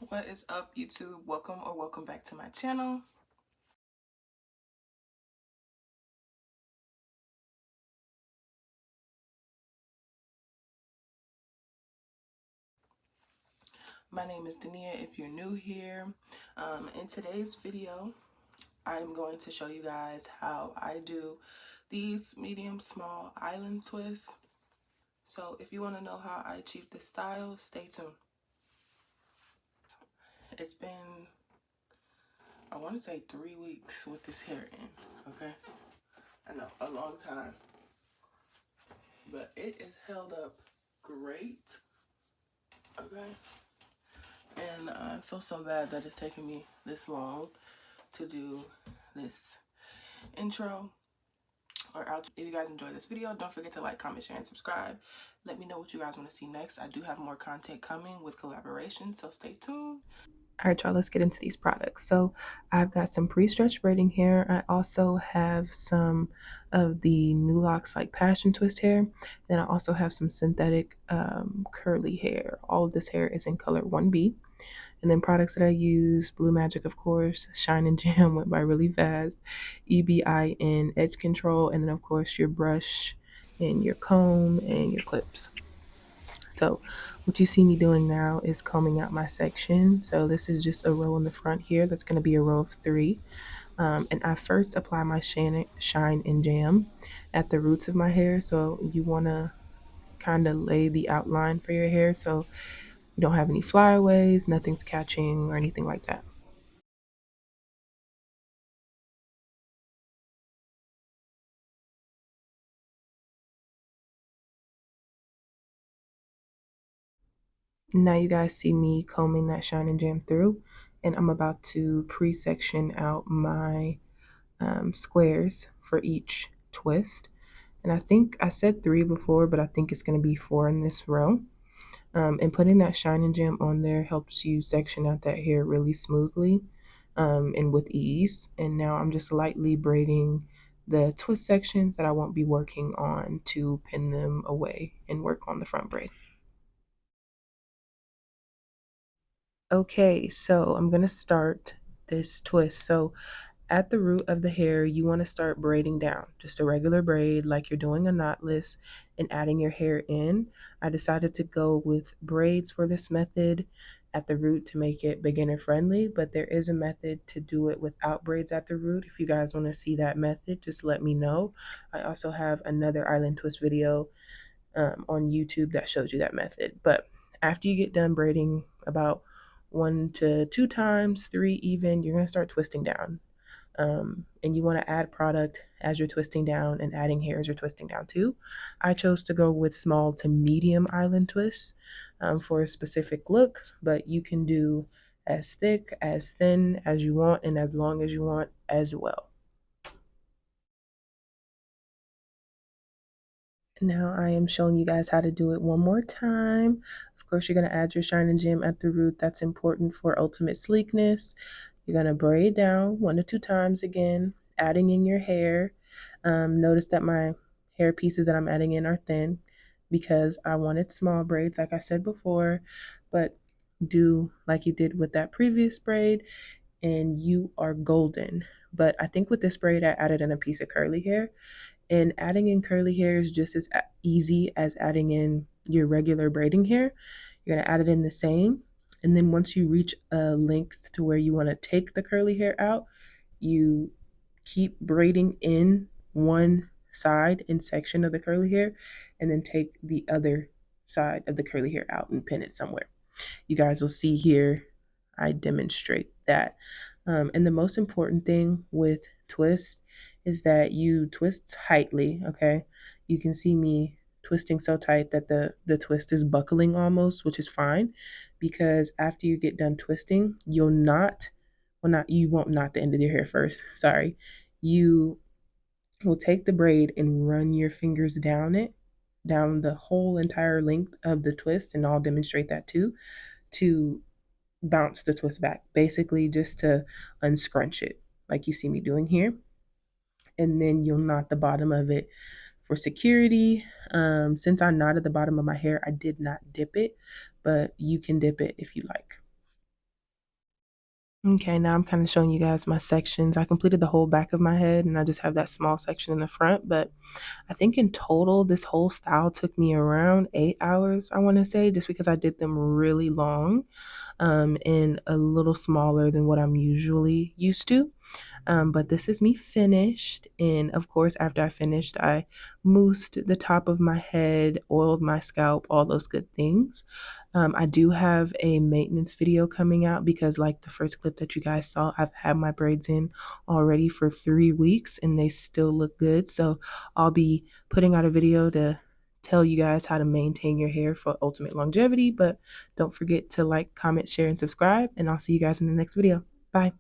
What is up, YouTube? Welcome back to my channel. My name is Dania if you're new here. In today's video, I'm going to show you guys how I do these medium small island twists. So if you want to know how I achieve this style, stay tuned. It's been, I want to say 3 weeks with this hair in, okay? I know, a long time. But it is held up great, okay? And I feel so bad that it's taken me this long to do this intro or outro. If you guys enjoyed this video, don't forget to like, comment, share, and subscribe. Let me know what you guys want to see next. I do have more content coming with collaboration, so stay tuned. All right, y'all, let's get into these products. So I've got some pre-stretched braiding hair. I also have some of the New Locks like passion twist hair. Then I also have some synthetic curly hair. All of this hair is in color 1B. And then products that I use, Blue Magic, of course, Shine and Jam went by really fast, EBIN Edge Control, and then of course your brush and your comb and your clips. So what you see me doing now is combing out my section. So this is just a row in the front here. That's going to be a row of 3. And I first apply my Shine and Jam at the roots of my hair. So you want to kind of lay the outline for your hair so you don't have any flyaways, nothing's catching or anything like that. Now you guys see me combing that Shine and Jam through, and I'm about to pre-section out my squares for each twist. And I think I said 3 before, but I think it's going to be 4 in this row. And putting that Shine and Jam on there helps you section out that hair really smoothly and with ease. And now I'm just lightly braiding the twist sections that I won't be working on to pin them away and work on the front braid. Okay, so I'm gonna start this twist. So at the root of the hair, you want to start braiding down, just a regular braid like you're doing a knotless and adding your hair in. I decided to go with braids for this method at the root to make it beginner friendly, but there is a method to do it without braids at the root. If you guys want to see that method, just let me know. I also have another island twist video on YouTube that shows you that method. But after you get done braiding about 1 to 2 times, 3 even, you're going to start twisting down. And you want to add product as you're twisting down and adding hair as you're twisting down too. I chose to go with small to medium island twists for a specific look, but you can do as thick, as thin as you want, and as long as you want as well. Now I am showing you guys how to do it one more time. Of course, you're going to add your Shine and Jam at the root. That's important for ultimate sleekness. You're going to braid down 1 to 2 times again, adding in your hair. Notice that my hair pieces that I'm adding in are thin because I wanted small braids, like I said before, but do like you did with that previous braid and you are golden. But I think with this braid, I added in a piece of curly hair. And adding in curly hair is just as easy as adding in your regular braiding hair. You're going to add it in the same. And then once you reach a length to where you want to take the curly hair out, you keep braiding in one side and section of the curly hair and then take the other side of the curly hair out and pin it somewhere. You guys will see here, I demonstrate that. And the most important thing with twist is that you twist tightly, okay? You can see me twisting so tight that the twist is buckling almost, which is fine because after you get done twisting, you'll not, well, not, you won't knot the end of your hair first, sorry. You will take the braid and run your fingers down it, down the whole entire length of the twist, and I'll demonstrate that too, to bounce the twist back, basically just to unscrunch it like you see me doing here. And then you'll knot the bottom of it for security. Since I knotted the bottom of my hair, I did not dip it, but you can dip it if you like. Okay, now I'm kind of showing you guys my sections. I completed the whole back of my head and I just have that small section in the front, but I think in total this whole style took me around 8 hours, I want to say, just because I did them really long and a little smaller than what I'm usually used to. But this is me finished. And of course, after I finished, I moussed the top of my head, oiled my scalp, all those good things. I do have a maintenance video coming out because, like the first clip that you guys saw, I've had my braids in already for 3 weeks and they still look good. So I'll be putting out a video to tell you guys how to maintain your hair for ultimate longevity. But don't forget to like, comment, share, and subscribe. And I'll see you guys in the next video. Bye.